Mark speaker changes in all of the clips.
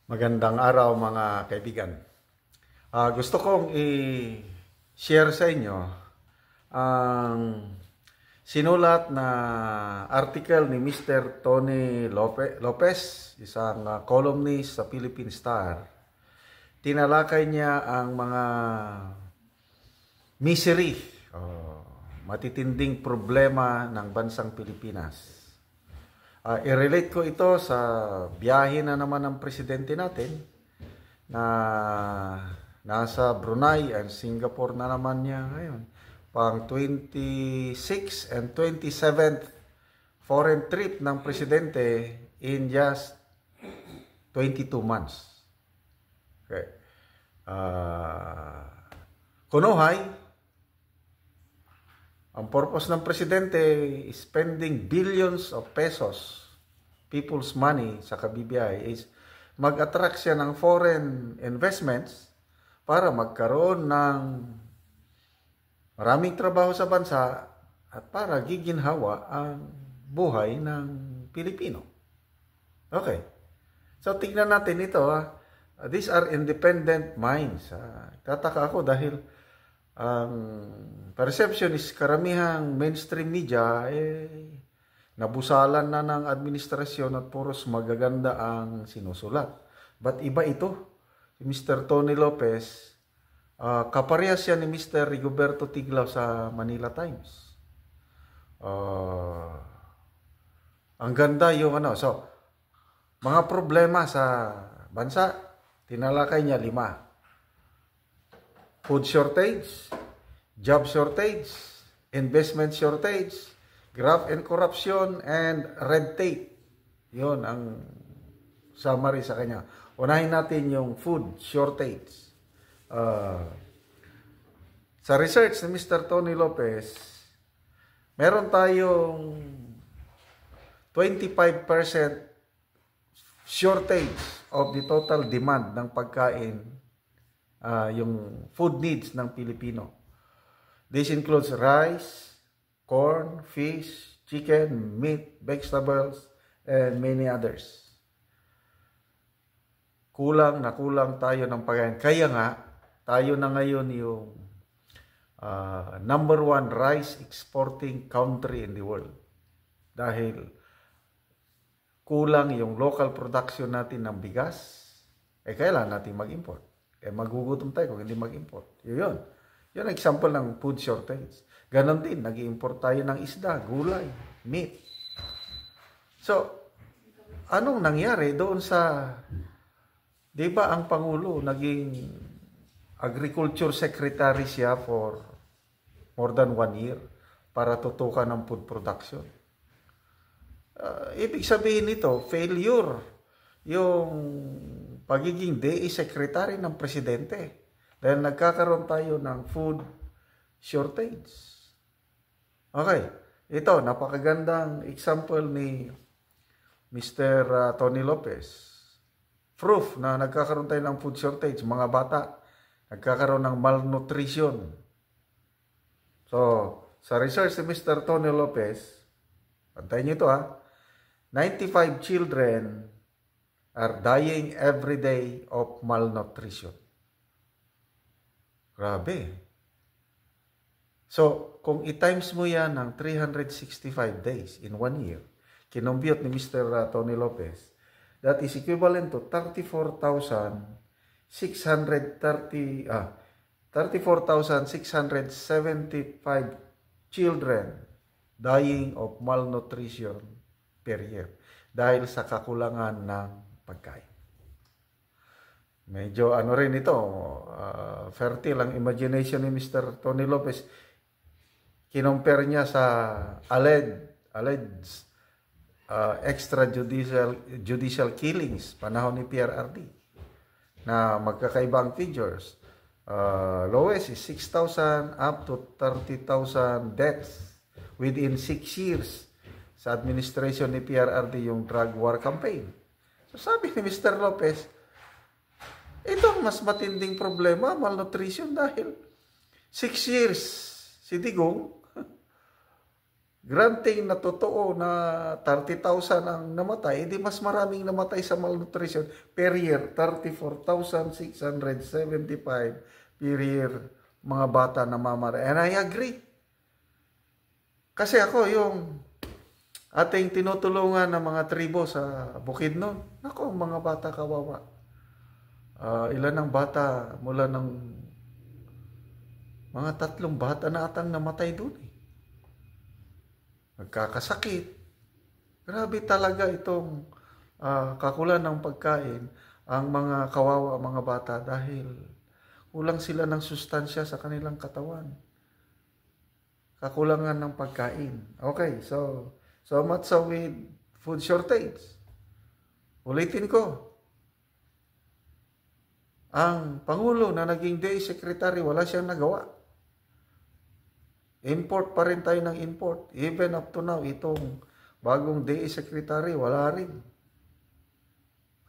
Speaker 1: Magandang araw mga kaibigan. Gusto kong i-share sa inyo ang sinulat na article ni Mr. Tony Lopez, isang columnist sa Philippine Star. Tinalakay niya ang mga misery, matitinding problema ng bansang Pilipinas. I-relate ko ito sa biyahe na naman ng presidente natin na nasa Brunei and Singapore na naman niya ngayon. Pang 26th and 27th foreign trip ng presidente in just 22 months. Okay. Kunuhay, ang purpose ng presidente is spending billions of pesos, people's money sa kabibiyahe, is mag-attract siya ng foreign investments para magkaroon ng maraming trabaho sa bansa at para giginhawa ang buhay ng Pilipino. Okay. So tignan natin ito. These are independent minds. Tataka ako dahil ang perception is karamihang mainstream media nabusalan na ng administrasyon at puros magaganda ang sinusulat. But iba ito. Si Mr. Tony Lopez, kaparehas siya ni Mr. Rigoberto Tiglao sa Manila Times. Ang ganda yung So, mga problema sa bansa, tinalakay niya 5. Food shortage, job shortage, investment shortage, graft and corruption, and red tape. Yun ang summary sa kanya. Unahin natin yung food shortage. Sa research ni Mr. Tony Lopez, meron tayong 25% shortage of the total demand ng pagkain, yung food needs ng Pilipino. This includes rice, corn, fish, chicken, meat, vegetables, and many others. Kulang tayo ng pagkain. Kaya nga, tayo na ngayon yung number 1 rice exporting country in the world. Dahil kulang yung local production natin ng bigas, kailangan natin mag-import. Magugutom tayo kung hindi mag-import. Yun ang example ng food shortage. Ganon din, nag-import tayo ng isda, gulay, meat. So, anong nangyari doon sa, di ba ang Pangulo naging agriculture secretary siya for more than 1 year para tutukan ng food production. Ibig sabihin nito, failure yung pagiging DE secretary ng presidente dahil nagkakaroon tayo ng food shortage. Okay, ito napakagandang example ni Mr. Tony Lopez. Proof na nagkakaroon tayo ng food shortage, mga bata nagkakaroon ng malnutrition. So, sa research ni Mr. Tony Lopez, pantayin niyo ito 95 children are dying every day of malnutrition. Grabe. So, kung i-times mo yan ng 365 days in 1 year, kinumpute ni Mr. Tony Lopez, that is equivalent to 34,675 children dying of malnutrition per year dahil sa kakulangan ng pagkain. Medyo rin ito, fertile ang imagination ni Mr. Tony Lopez. Kinumpare niya sa alleged extrajudicial killings panahon ni PRRD na magkakaibang figures. Lowest is 6,000 up to 30,000 deaths within 6 years sa administration ni PRRD, yung drug war campaign. So sabi ni Mr. Lopez, ito ang mas matinding problema, malnutrition, 6 years si Digong granting na totoo na 30,000 ang namatay, edi mas maraming namatay sa malnutrition per year, 34,675 per year mga bata na mamamatay. And I agree. Kasi ako, yung ating tinutulungan ng mga tribo sa Bukidnon, ako, mga bata kawawa. Ilan ang bata mula ng mga 3 bata na atang namatay doon. Nagkakasakit. Grabe talaga itong kakulan ng pagkain ang mga kawawa mga bata dahil kulang sila ng sustansya sa kanilang katawan. Kakulangan ng pagkain. Okay, so much so with food shortage. Ulitin ko. Ang Pangulo na naging DA Secretary, wala siyang nagawa. Import pa rin tayo ng import. Even up to now, itong bagong DA Secretary, wala rin.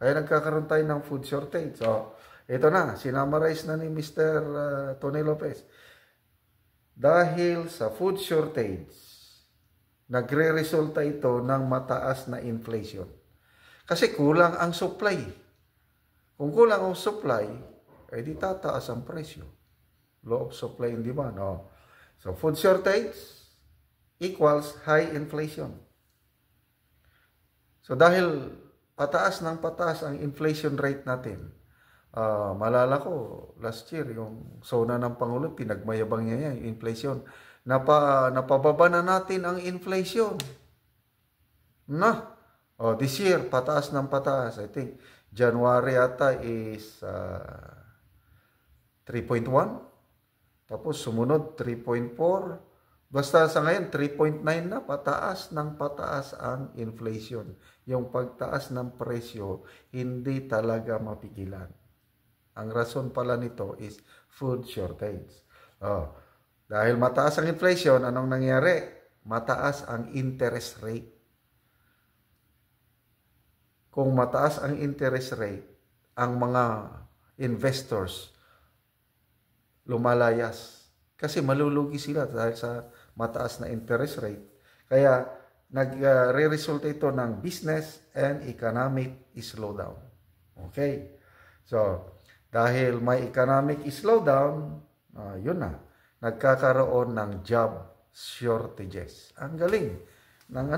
Speaker 1: Kaya nagkakaroon tayo ng food shortage. So, ito na, sinamarize na ni Mr. Tony Lopez. Dahil sa food shortage, nagre-resulta ito ng mataas na inflation. Kasi kulang ang supply. Kung kulang ang supply, eh di tataas ang presyo. Law of supply and demand. No? So, food shortage equals high inflation. So, dahil pataas ng pataas ang inflation rate natin, malala ko, last year, yung SONA ng Pangulo, pinagmayabang niya yan, yung inflation. Napababa na natin ang inflation. This year, pataas ng pataas. I think, January ata is 3.1. Tapos sumunod 3.4. Basta sa ngayon 3.9 na, pataas ng pataas ang inflation. Yung pagtaas ng presyo, hindi talaga mapigilan. Ang rason pala nito is food shortage. Dahil mataas ang inflation, anong nangyari? Mataas ang interest rate. Kung mataas ang interest rate, ang mga investors lumalayas. Kasi malulugi sila dahil sa mataas na interest rate. Kaya nagre-resulta ito ng business and economic slowdown. Okay? So, dahil may economic slowdown, yun na, nagkakaroon ng job shortages. Ang galing ng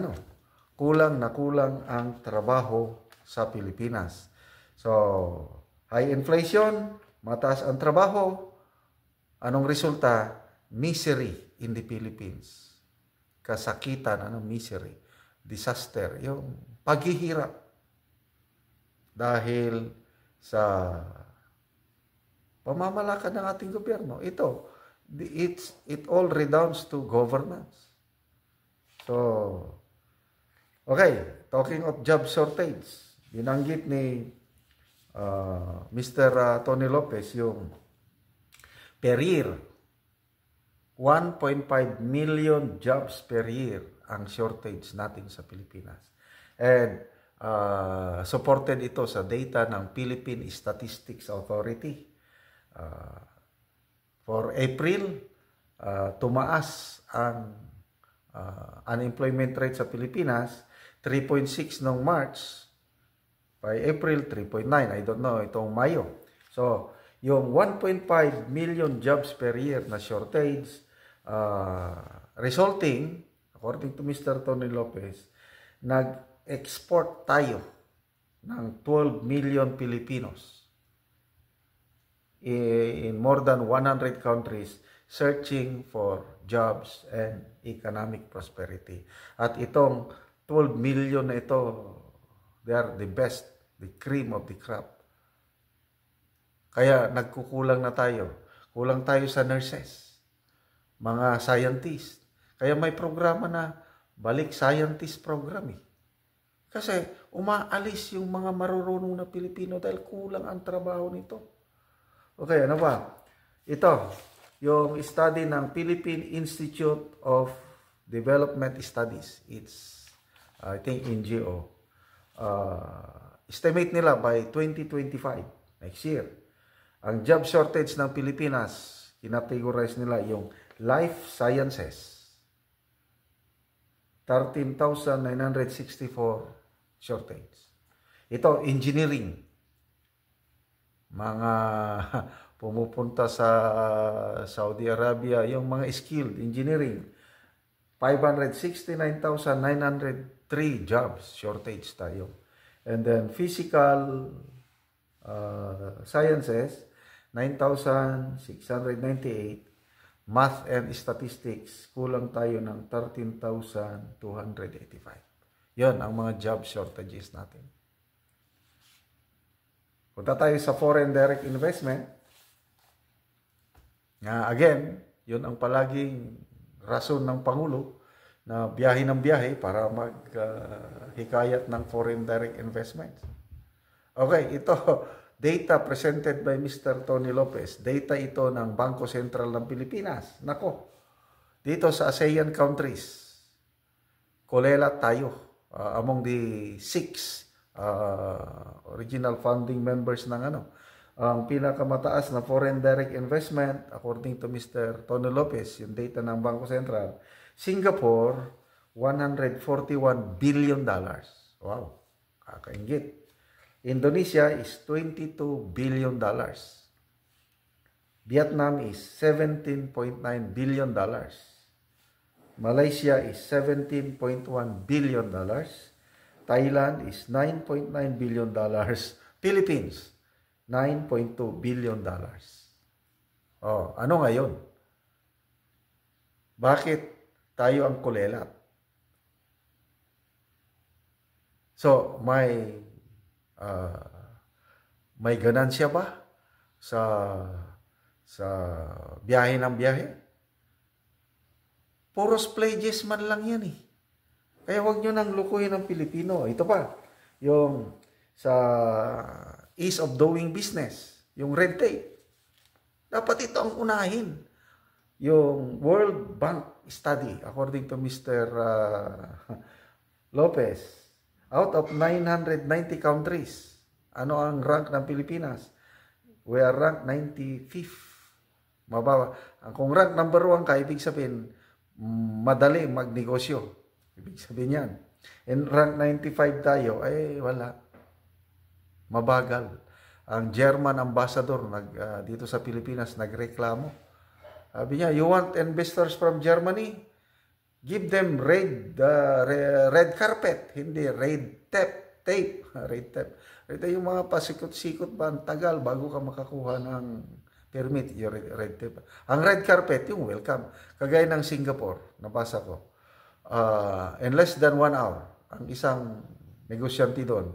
Speaker 1: kulang na kulang ang trabaho sa Pilipinas. So, high inflation, mataas ang trabaho. Anong resulta? Misery in the Philippines. Kasakitan, misery. Disaster, yung paghihirap. Dahil sa pamamalakad ng ating gobyerno. It all redounds to governance. So, okay, talking of job shortage, binanggit ni Mr. Tony Lopez yung per year, 1.5 million jobs per year ang shortage natin sa Pilipinas. And supported ito sa data ng Philippine Statistics Authority. For April, tumaas ang unemployment rate sa Pilipinas, 3.6 noong March. By April, 3.9. I don't know, itong Mayo. So, yung 1.5 million jobs per year na shortage, resulting, according to Mr. Tony Lopez, nag-export tayo ng 12 million Filipinos in more than 100 countries searching for jobs and economic prosperity. At itong 12 million na ito, they are the best, the cream of the crop. Kaya nagkukulang na tayo. Kulang tayo sa nurses, mga scientists. Kaya may programa na balik scientist program Kasi umaalis yung mga marurunong na Pilipino dahil kulang ang trabaho nito. Okay, ano ba? Ito, yung study ng Philippine Institute of Development Studies. It's, I think, NGO. Estimate nila by 2025, next year. Ang job shortage ng Pilipinas, kinategorize nila yung life sciences, 13,964 shortage. Ito, engineering. Mga pumupunta sa Saudi Arabia, yung mga skilled engineering. 569,903 jobs shortage tayo. And then physical sciences, 9,698. Math and statistics, kulang tayo ng 13,285. Yon ang mga job shortages natin. Punta tayo sa foreign direct investment. Again, yun ang palaging rason ng Pangulo na biyahe ng biyahe para maghikayat ng foreign direct investment. Okay, ito, data presented by Mr. Tony Lopez. Data ito ng Bangko Sentral ng Pilipinas. Nako, dito sa ASEAN countries, kulela tayo among the 6 original founding members ng ang pinakamataas na foreign direct investment according to Mr. Tony Lopez, yung data ng Bangko Sentral, Singapore, $141 billion. Wow, kakaingit. Indonesia is $22 billion. Vietnam is $17.9 billion. Malaysia is $17.1 billion. Thailand is $9.9 billion. Philippines, $9.2 billion. Oh, ano ngayon? Bakit tayo ang kulelat? So, may ganansya ba sa biyahe ng biyahe? Puros pledges man lang yan eh. Kaya huwag nyo nang lukuhin ng Pilipino. Ito pa, yung sa ease of doing business, yung red tape. Dapat ito ang unahin. Yung World Bank study, according to Mr. Lopez, out of 990 countries, ano ang rank ng Pilipinas? We are ranked 95th. Mababa. Kung rank number 1 ka, ibig sabihin, madali magnegosyo. Ibig sabihin yan. And rank 95 tayo, ay wala. Mabagal. Ang German ambassador dito sa Pilipinas nagreklamo. Sabi niya, you want investors from Germany? Give them red carpet, hindi red tape. Red tape. Ito yung mga pasikot-sikot ba, ang tagal bago ka makakuha ng permit, yung red tape. Ang red carpet, yung welcome. Kagaya ng Singapore, nabasa ko. In less than 1 hour, ang isang negosyante doon,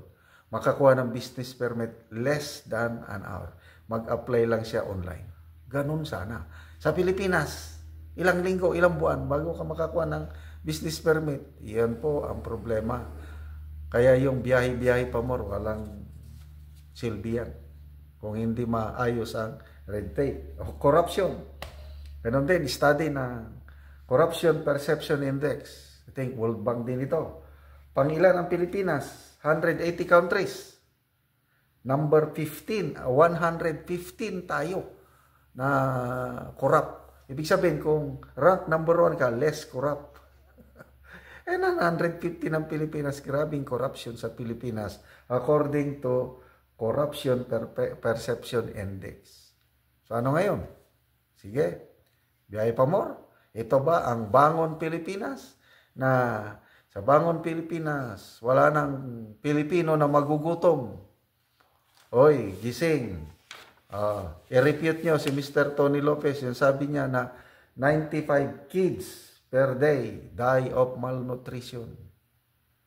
Speaker 1: makakuha ng business permit less than an hour. Mag-apply lang siya online. Ganun sana. Sa Pilipinas, ilang linggo, ilang buwan, bago ka makakuha ng business permit. Yan po ang problema. Kaya yung biyahe-biyahe pa more, walang silbihan. Kung hindi maayos ang red tape. O corruption. Ganun din, study na Corruption Perception Index. I think World Bank din ito. Pangilan ang Pilipinas? 180 countries. Number 15, 115 tayo na corrupt. Ibig sabihin, kung rank number 1 ka, less corrupt. And 150 ng Pilipinas, grabing corruption sa Pilipinas according to Corruption Perception Index. So ano ngayon? Sige, biyahe pa more. Ito ba ang Bangon Pilipinas? Na sa Bangon Pilipinas, wala nang Pilipino na magugutom. Oy, gising. I-repute nyo si Mr. Tony Lopez. Yung sabi niya na 95 kids per day die of malnutrition.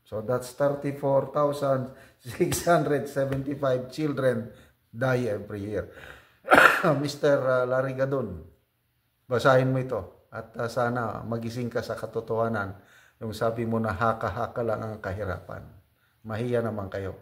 Speaker 1: So that's 34,675 children die every year. Mr. Larry Gadon, basahin mo ito. At sana magising ka sa katotohanan. Yung sabi mo na haka-haka lang ang kahirapan. Mahiya naman kayo.